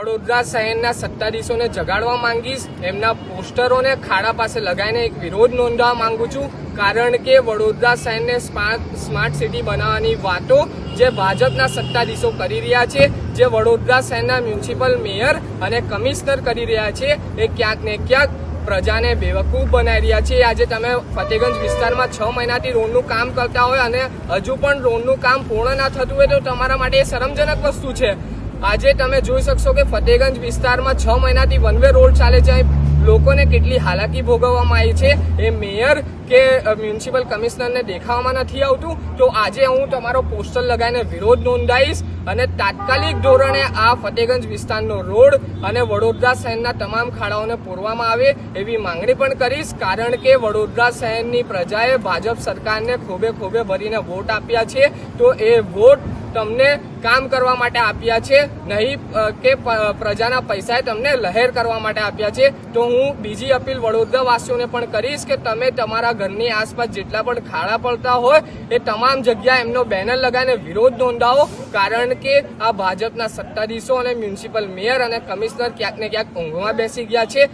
વડોદરા શહેરના સત્તાધીશોને જગાડવા માંગીશ, એમના પોસ્ટરોને ખાડા પાસે લગાવીને એક વિરોધ નોંધવા માંગુ છું, કારણ કે વડોદરા શહેરને સ્માર્ટ સિટી બનાવવાની વાતો જે ભાજપના સત્તાધીશો કરી રહ્યા છે, જે વડોદરા શહેરના મ્યુનિસિપલ મેયર અને કમિશનર કરી રહ્યા છે, એ ક્યાંક ને ક્યાંક પ્રજાને બેવકૂફ બનાવી રહ્યા છે। આજે તમે ફતેગંજ વિસ્તારમાં 6 મહિનાથી રોડનું કામ કરતા હોય અને હજુ પણ રોડનું કામ પૂર્ણ ના થતું હોય તો તમારા માટે એ શરમજનક વસ્તુ છે। આજે તમે જોઈ શકશો કે ફતેગંજ વિસ્તારમાં 6 મહિનાથી વન વે રોડ ચાલે છે, લોકોને કેટલી હાલાકી ભોગવવામાં આવી છે, એ મેયર કે મ્યુનિસિપલ કમિશનરને દેખાવામાં નથી આવતું। તો આજે હું તમારો પોસ્ટર લગાવીને વિરોધ નોંધાવીશ અને તાત્કાલિક ધોરણે આ ફતેગંજ વિસ્તારનો રોડ અને વડોદરા શહેરના તમામ ખાડાઓને પૂરવામાં આવે એવી માંગણી પણ કરીશ, કારણ કે વડોદરા શહેરની પ્રજાએ ભાજપ સરકારને ખોબે ખોબે ભરીને વોટ આપ્યા છે, તો એ વોટ તમને કામ કરવા માટે આપ્યા છે, નહીં કે પ્રજાના પૈસાએ તમને લહેર કરવા માટે આપ્યા છે। તો હું બીજી અપીલ વડોદરાવાસીઓને પણ કરીશ કે તમે તમારા ઘરની આસપાસ જેટલા પણ ખાડા પડતા હોય એ તમામ જગ્યાએ એમનો બેનર લગાવીને વિરોધ નોંધાવો, કારણ કે આ ભાજપના સત્તાધીશો અને મ્યુનિસિપલ મેયર અને કમિશનર ક્યાંક ને ક્યાંક ઊંઘમાં બેસી ગયા છે।